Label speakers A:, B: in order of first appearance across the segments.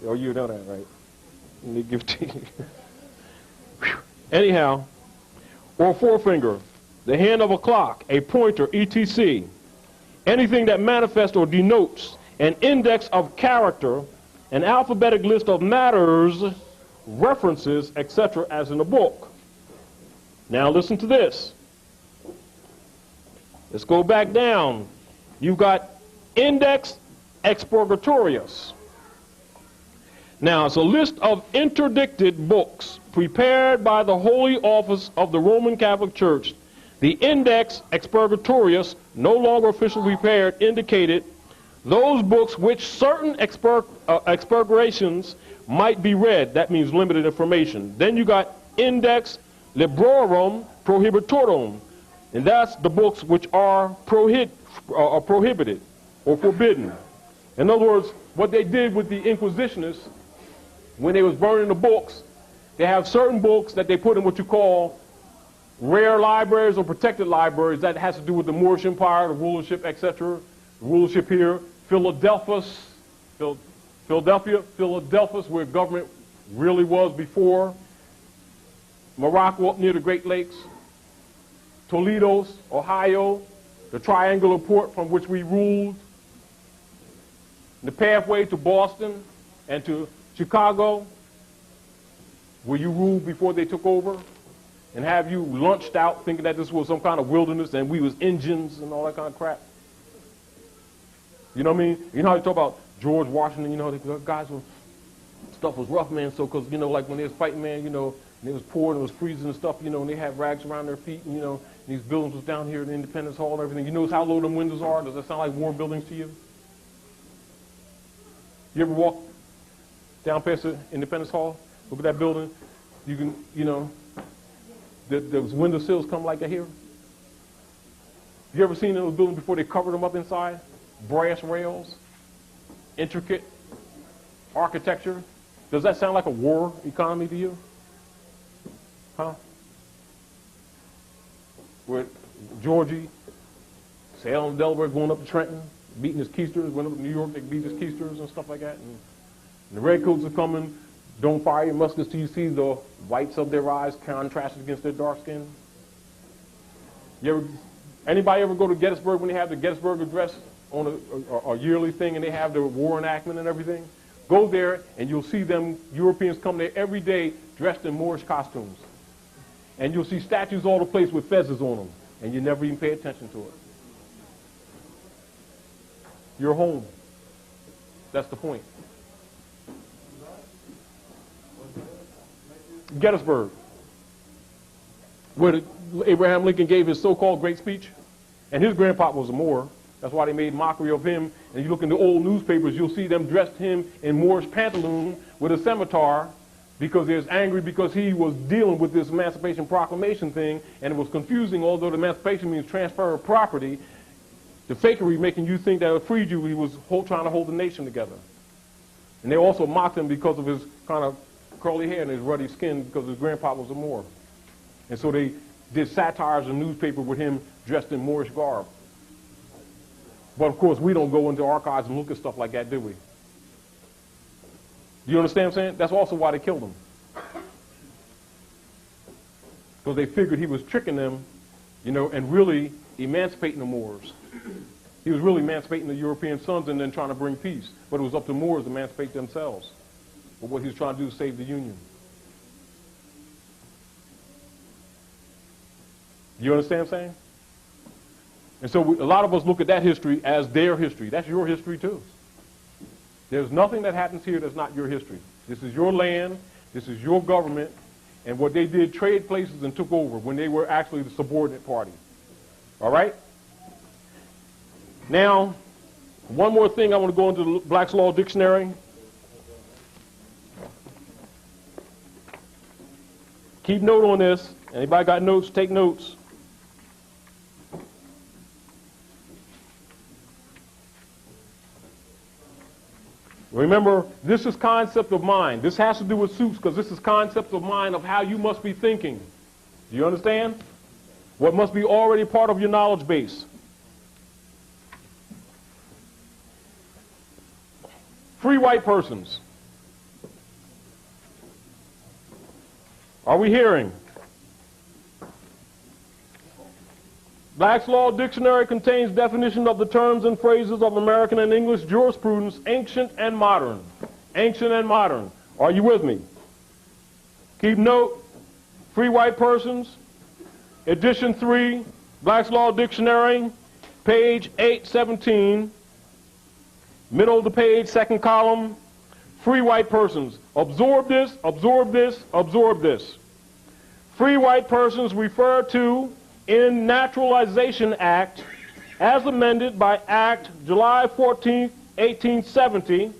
A: Oh, you know that, right? Let me give it to you. Anyhow, or forefinger, the hand of a clock, a pointer, etc. Anything that manifests or denotes an index of character, an alphabetic list of matters, references, etc., as in a book. Now listen to this. Let's go back down. You've got index expurgatorius. Now, it's a list of interdicted books prepared by the Holy Office of the Roman Catholic Church. The index expurgatorius, no longer officially prepared, indicated those books which certain expurgations might be read. That means limited information. Then you got index librorum prohibitorum, and that's the books which are prohibited or forbidden. In other words, what they did with the Inquisitionists, when they was burning the books, they have certain books that they put in what you call rare libraries or protected libraries. That has to do with the Moorish Empire, the rulership, etc. Rulership here, Philadelphia, where government really was before. Morocco up near the Great Lakes. Toledo, Ohio, the triangular port from which we ruled. The pathway to Boston and to Chicago, where you ruled before they took over, and have you lunched out thinking that this was some kind of wilderness and we was Indians and all that kind of crap. You know what I mean? You know how you talk about George Washington, you know, the guys were, stuff was rough, man, so, because, you know, like when they was fighting, man, you know, and it was pouring, it was freezing and stuff, you know, and they had rags around their feet, and, you know, and these buildings was down here in Independence Hall and everything. You notice how low them windows are? Does that sound like warm buildings to you? You ever walk down past the Independence Hall? Look at that building. You can, you know, those window sills come like that here. You ever seen those buildings before they covered them up inside? Brass rails, intricate architecture. Does that sound like a war economy to you? Huh? With Georgie, sailing Delaware, going up to Trenton, beating his keisters, went up to New York, they beat his keisters and stuff like that. And the redcoats are coming, don't fire your muskets till you see the whites of their eyes contrasted against their dark skin. Anybody ever go to Gettysburg when they have the Gettysburg Address on a yearly thing and they have the war enactment and everything? Go there and you'll see them Europeans come there every day dressed in Moorish costumes. And you'll see statues all the place with fezzes on them, and you never even pay attention to it. You're home. That's the point. Gettysburg, where Abraham Lincoln gave his so-called great speech, and his grandpa was a Moor. That's why they made mockery of him. And you look in the old newspapers, you'll see them dressed him in Moorish pantaloon with a scimitar, because they're angry because he was dealing with this Emancipation Proclamation thing, and it was confusing. Although the emancipation means transfer of property, the fakery making you think that it freed you, he was trying to hold the nation together. And they also mocked him because of his kind of curly hair and his ruddy skin, because his grandpa was a Moor. And so they did satires in the newspaper with him dressed in Moorish garb. But of course, we don't go into archives and look at stuff like that, do we? Do you understand what I'm saying? That's also why they killed him. Because they figured he was tricking them, you know, and really emancipating the Moors. He was really emancipating the European sons and then trying to bring peace. But it was up to Moors to emancipate themselves. But what he was trying to do is save the Union. You understand what I'm saying? And so a lot of us look at that history as their history. That's your history too. There's nothing that happens here that's not your history. This is your land, this is your government, and what they did, trade places and took over when they were actually the subordinate party. All right? Now, one more thing, I want to go into the Black's Law Dictionary. Keep note on this. Anybody got notes? Take notes. Remember, this is concept of mind. This has to do with suits because this is concept of mind of how you must be thinking. Do you understand? What must be already part of your knowledge base. Free white persons. Are we hearing? Black's Law Dictionary contains definition of the terms and phrases of American and English jurisprudence, ancient and modern. Ancient and modern. Are you with me? Keep note, free white persons, edition 3, Black's Law Dictionary, page 817, middle of the page, second column, free white persons. Absorb this, absorb this, absorb this. Free white persons refer to in Naturalization Act, as amended by Act July 14, 1870,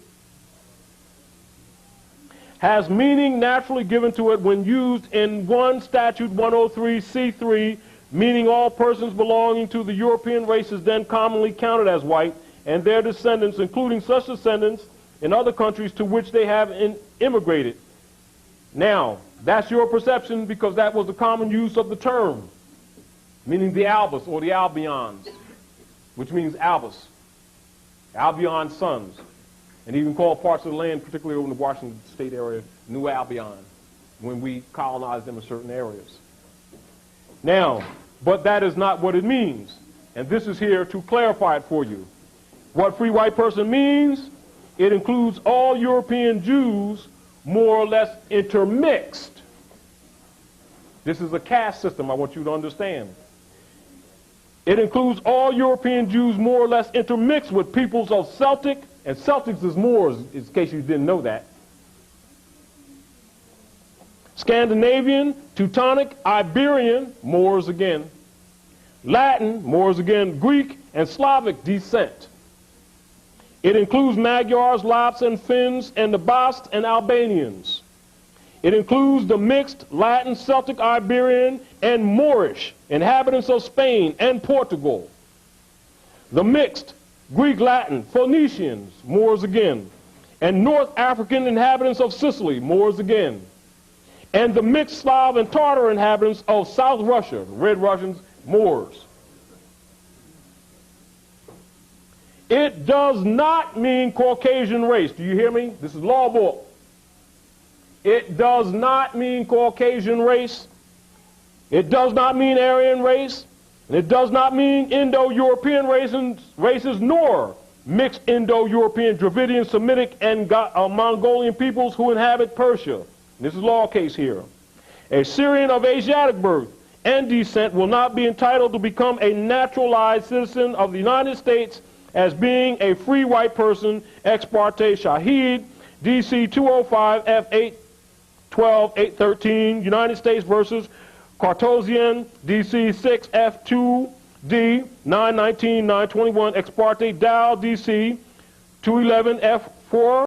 A: has meaning naturally given to it when used in 1 Statute 103(c)(3), meaning all persons belonging to the European races then commonly counted as white, and their descendants, including such descendants in other countries to which they have immigrated. Now, that's your perception because that was the common use of the term, meaning the Albus or the Albions, which means Albus, Albion's sons. And even called parts of the land, particularly over in the Washington State area, New Albion, when we colonized them in certain areas. Now, but that is not what it means. And this is here to clarify it for you. What free white person means, it includes all European Jews more or less intermixed. This is a caste system I want you to understand. It includes all European Jews more or less intermixed with peoples of Celtic, and Celtics is Moors, in case you didn't know that, Scandinavian, Teutonic, Iberian, Moors again, Latin, Moors again, Greek, and Slavic descent. It includes Magyars, Lapps, and Finns, and the Basques and Albanians. It includes the mixed Latin, Celtic, Iberian, and Moorish inhabitants of Spain and Portugal. The mixed Greek, Latin, Phoenicians, Moors again, and North African inhabitants of Sicily, Moors again, and the mixed Slav and Tartar inhabitants of South Russia, Red Russians, Moors. It does not mean Caucasian race. Do you hear me? This is law book. It does not mean Caucasian race. It does not mean Aryan race. And it does not mean Indo-European races, nor mixed Indo-European, Dravidian, Semitic, and Mongolian peoples who inhabit Persia. This is law case here. A Syrian of Asiatic birth and descent will not be entitled to become a naturalized citizen of the United States as being a free white person, ex parte Shahid, DC 205 F 812 813, United States versus Cartosian, DC 6 F2 D 919 921, ex parte Dow, DC 211 F4